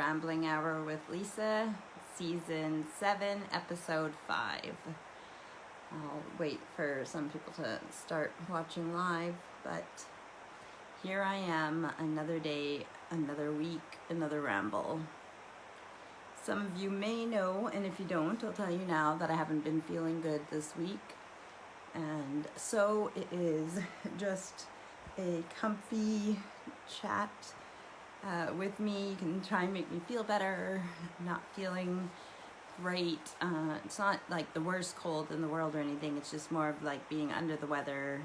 Rambling Hour with Lisa, Season 7, Episode 5. I'll wait for some people to start watching live, but here I am, another day, another week, another ramble. Some of you may know, and if you don't, I'll tell you now that I haven't been feeling good this week. And so it is just a comfy chat with me. You can try and make me feel better. I'm not feeling great. It's not like the worst cold in the world or anything. It's just more of like being under the weather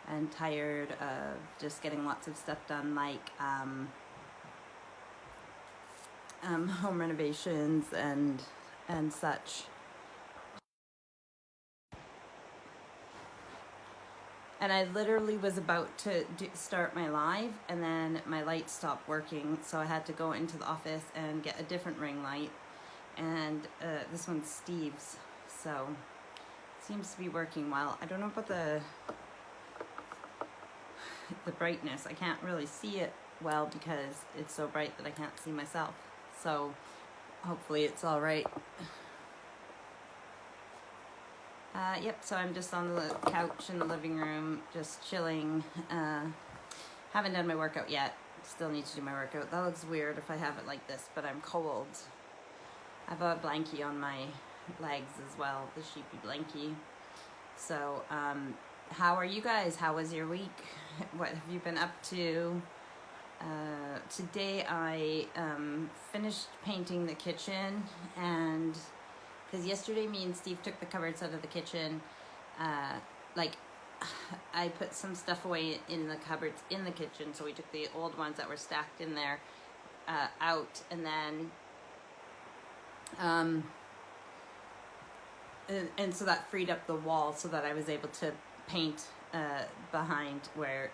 and tired of just getting lots of stuff done, like home renovations and such. And I literally was about to start my live, and then my light stopped working, so I had to go into the office and get a different ring light. And this one's Steve's, so it seems to be working well. I don't know about the brightness. I can't really see it well because it's so bright that I can't see myself. So hopefully it's all right. Yep, so I'm just on the couch in the living room, just chilling. Haven't done my workout yet. Still need to do my workout. That looks weird if I have it like this, but I'm cold. I have a blankie on my legs as well, the sheepy blankie. So, how are you guys? How was your week? What have you been up to? Today I finished painting the kitchen, and because yesterday me and Steve took the cupboards out of the kitchen, I put some stuff away in the cupboards in the kitchen, so we took the old ones that were stacked in there out, and then and so that freed up the wall so that I was able to paint behind where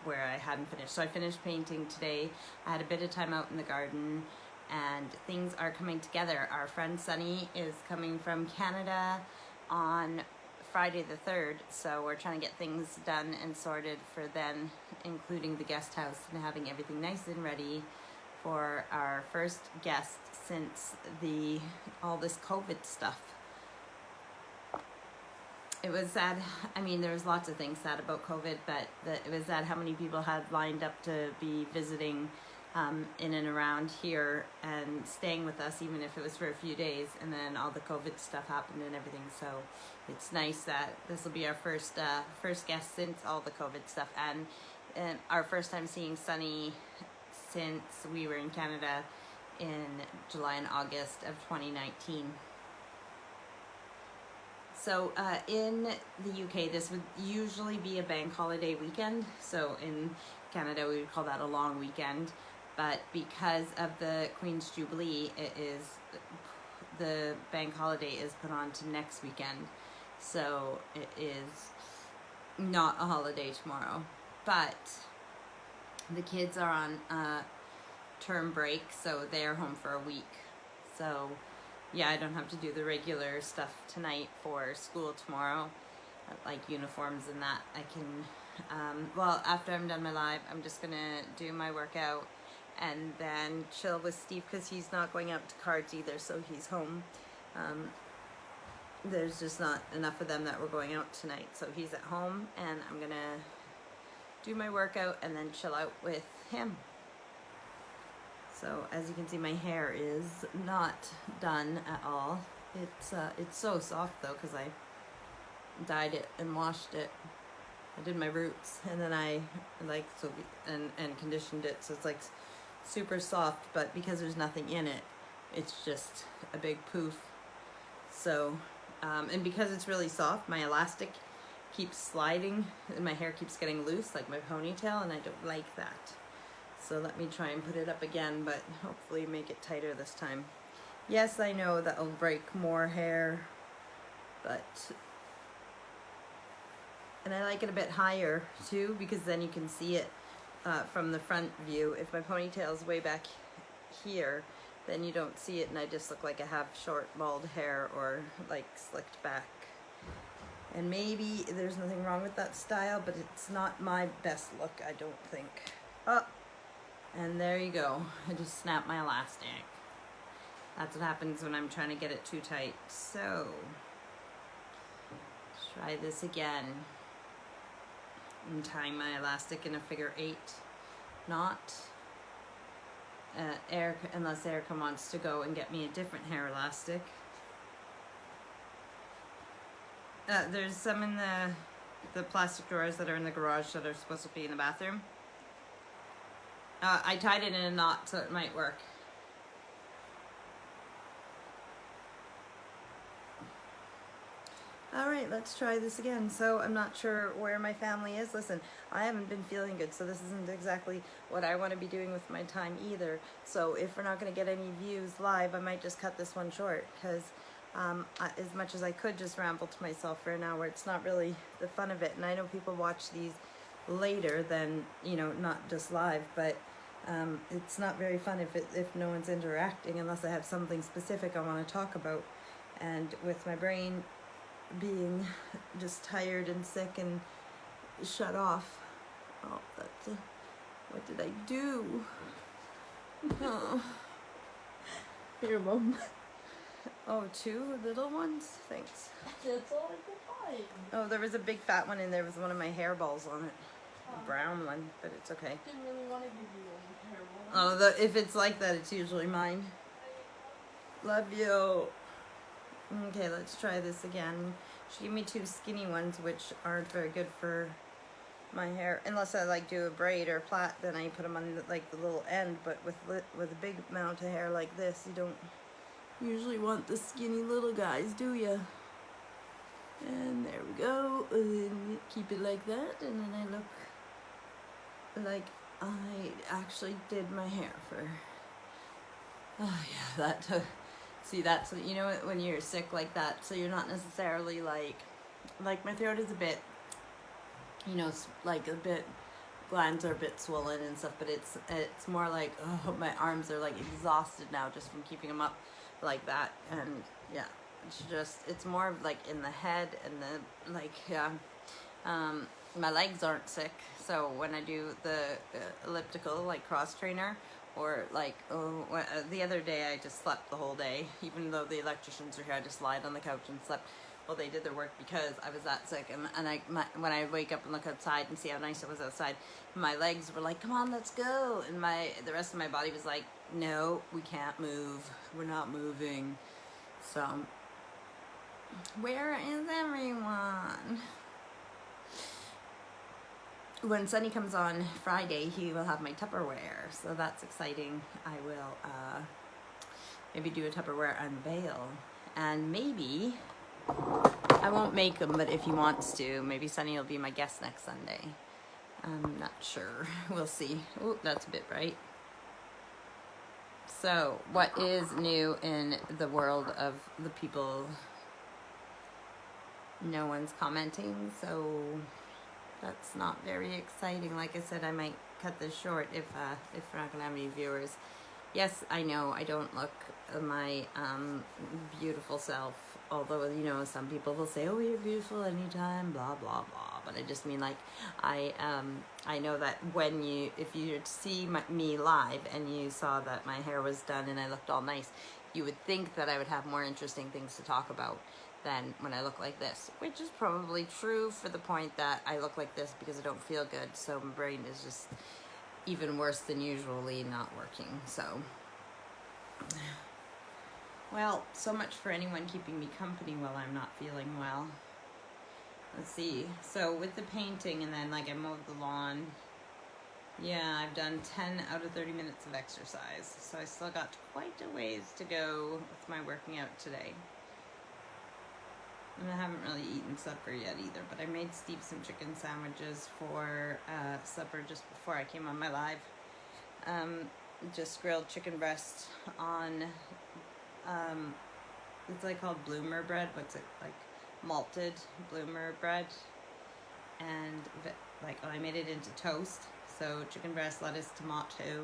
I hadn't finished. So I finished painting today. I had a bit of time out in the garden, and things are coming together. Our friend Sunny is coming from Canada on Friday the 3rd, so we're trying to get things done and sorted for then, including the guest house and having everything nice and ready for our first guest since all this COVID stuff. It was sad. I mean, there was lots of things sad about COVID, but it was sad how many people had lined up to be visiting in and around here and staying with us, even if it was for a few days, and then all the COVID stuff happened and everything. So it's nice that this will be our first guest since all the COVID stuff, and our first time seeing Sunny since we were in Canada in July and August of 2019. So in the UK, this would usually be a bank holiday weekend. So in Canada, we would call that a long weekend. But because of the Queen's Jubilee, the bank holiday is put on to next weekend. So it is not a holiday tomorrow. But the kids are on term break, so they're home for a week. So yeah, I don't have to do the regular stuff tonight for school tomorrow, like uniforms and that. I can, well, after I'm done my live, I'm just gonna do my workout and then chill with Steve, because he's not going out to cards either, so he's home. There's just not enough of them that we're going out tonight, so he's at home, and I'm gonna do my workout and then chill out with him. So as you can see, my hair is not done at all. It's so soft though, because I dyed it and washed it. I did my roots, and then I and conditioned it, so it's like super soft, but because there's nothing in it, it's just a big poof. So and because it's really soft, my elastic keeps sliding and my hair keeps getting loose, like my ponytail, and I don't like that. So let me try and put it up again, but hopefully make it tighter this time. Yes, I know that'll break more hair, and I like it a bit higher too, because then you can see it from the front view. If my ponytail's way back here, then you don't see it, and I just look like I have short bald hair or like slicked back. And maybe there's nothing wrong with that style, but it's not my best look, I don't think. Oh, And there you go. I just snapped my elastic. That's what happens when I'm trying to get it too tight. So, let's try this again. I'm tying my elastic in a figure 8 knot. Unless Erica wants to go and get me a different hair elastic. There's some in the plastic drawers that are in the garage that are supposed to be in the bathroom. I tied it in a knot so it might work. Alright, let's try this again. So I'm not sure where my family is. Listen, I haven't been feeling good, so this isn't exactly what I want to be doing with my time either. So if we're not going to get any views live, I might just cut this one short, because as much as I could just ramble to myself for an hour, it's not really the fun of it. And I know people watch these later than, you know, not just live, but it's not very fun if no one's interacting, unless I have something specific I want to talk about. And with my brain being just tired and sick and shut off. Oh, that's what did I do? Oh. Here, Mom. Oh, 2 little ones? Thanks. That's all I could find. Oh, there was a big fat one and there was one of my hairballs on it. A brown one, but it's okay. Didn't really want to give you one hairball. Oh, if it's like that, it's usually mine. Love you. Okay, let's try this again. She gave me 2 skinny ones, which aren't very good for my hair. Unless I like do a braid or plait, then I put them on the little end. But with a big amount of hair like this, you don't usually want the skinny little guys, do you? And there we go. And then keep it like that, and then I look like I actually did my hair for. Oh yeah, that took. See, that's, you know, when you're sick like that, so you're not necessarily like my throat is a bit, you know, like a bit, glands are a bit swollen and stuff, but it's more like, oh, my arms are like exhausted now just from keeping them up like that. And yeah, it's more of like in the head and the, like, yeah, my legs aren't sick, so when I do the elliptical, like cross trainer, or like, the other day I just slept the whole day. Even though the electricians were here, I just lied on the couch and slept while they did their work because I was that sick. And when I wake up and look outside and see how nice it was outside, my legs were like, come on, let's go. And the rest of my body was like, no, we can't move. We're not moving. So, where is everyone? When Sunny comes on Friday, he will have my Tupperware, so that's exciting. I will maybe do a Tupperware unveil, and maybe I won't make him, but if he wants to, maybe Sunny will be my guest next Sunday. I'm not sure. We'll see. Oh, that's a bit bright. So, what is new in the world of the people? No one's commenting, so that's not very exciting. Like I said, I might cut this short if we're not gonna have any viewers. Yes, I know I don't look my beautiful self. Although, you know, some people will say, "Oh, you're beautiful anytime," blah blah blah. But I just mean, like, I know that if you see me live and you saw that my hair was done and I looked all nice, you would think that I would have more interesting things to talk about than when I look like this, which is probably true for the point that I look like this because I don't feel good, so my brain is just even worse than usually not working. So, well, so much for anyone keeping me company while I'm not feeling well. Let's see, so with the painting and then like I mowed the lawn, yeah, I've done 10 out of 30 minutes of exercise, so I still got quite a ways to go with my working out today. And I haven't really eaten supper yet either, but I made Steve some chicken sandwiches for supper just before I came on my live. Just grilled chicken breast on, it's like called bloomer bread. What's it, like malted bloomer bread? And like, I made it into toast. So chicken breast, lettuce, tomato,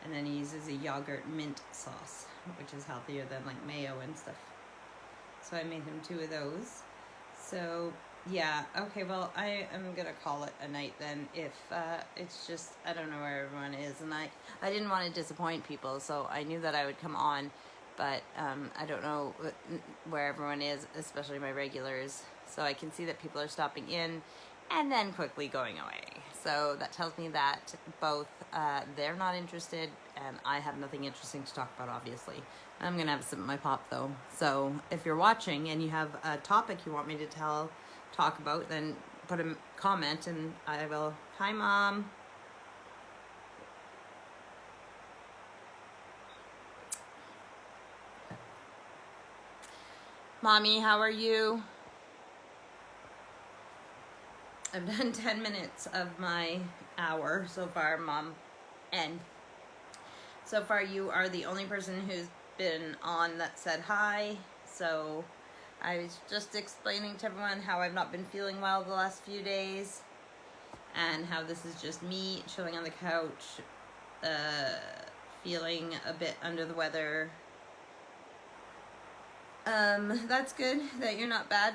and then he uses a yogurt mint sauce, which is healthier than like mayo and stuff. So I made him 2 of those. So Yeah, okay, well, I am gonna call it a night then if it's just, I don't know where everyone is, and I didn't want to disappoint people, so I knew that I would come on, but I don't know where everyone is, especially my regulars, so I can see that people are stopping in and then quickly going away. So that tells me that both they're not interested and I have nothing interesting to talk about, obviously. I'm gonna have some of my pop though. So if you're watching and you have a topic you want me to talk about, then put a comment and I will. Hi, Mom. Mommy, how are you? I've done 10 minutes of my hour so far, Mom. And so far you are the only person who's been on that said hi. So I was just explaining to everyone how I've not been feeling well the last few days and how this is just me chilling on the couch, feeling a bit under the weather. That's good that you're not bad.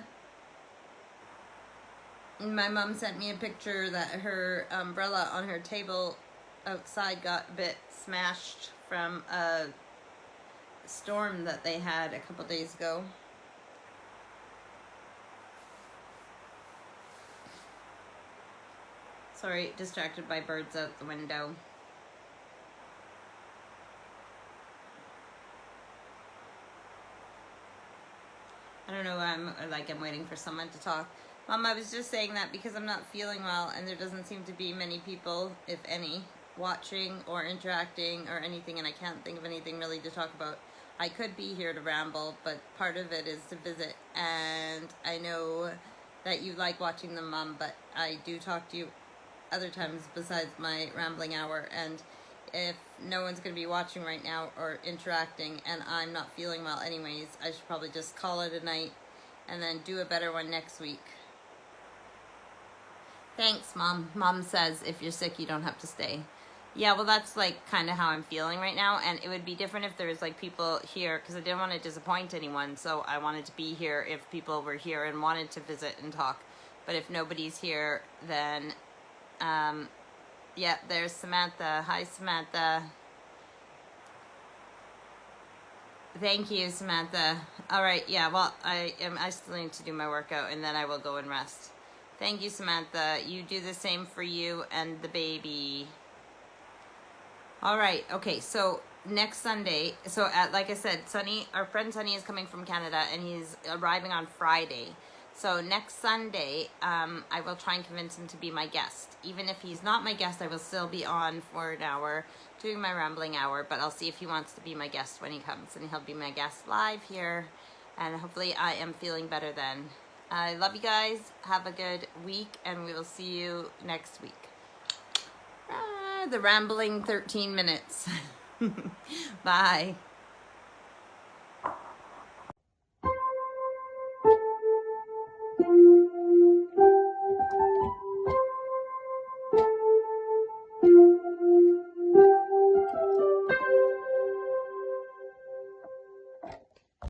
My mom sent me a picture that her umbrella on her table outside got a bit smashed from a storm that they had a couple days ago. Sorry, distracted by birds out the window. I don't know, I'm waiting for someone to talk. Mom, I was just saying that because I'm not feeling well and there doesn't seem to be many people, if any, watching or interacting or anything, and I can't think of anything really to talk about. I could be here to ramble, but part of it is to visit, and I know that you like watching them, Mom, but I do talk to you other times besides my rambling hour, and if no one's going to be watching right now or interacting and I'm not feeling well anyways, I should probably just call it a night and then do a better one next week. Thanks, Mom. Mom says if you're sick, you don't have to stay. Yeah, well, that's like kind of how I'm feeling right now, and it would be different if there was like people here, because I didn't want to disappoint anyone, so I wanted to be here if people were here and wanted to visit and talk. But if nobody's here, then yeah, there's Samantha. Hi, Samantha. Thank you, Samantha. All right, yeah, well, I still need to do my workout, and then I will go and rest. Thank you, Samantha. You do the same for you and the baby. All right, okay, so next Sunday, so like I said, Sunny, our friend Sunny is coming from Canada, and he's arriving on Friday. So next Sunday, I will try and convince him to be my guest. Even if he's not my guest, I will still be on for an hour doing my rambling hour, but I'll see if he wants to be my guest when he comes, and he'll be my guest live here, and hopefully I am feeling better then. I love you guys. Have a good week, and we will see you next week. The rambling 13 minutes. Bye.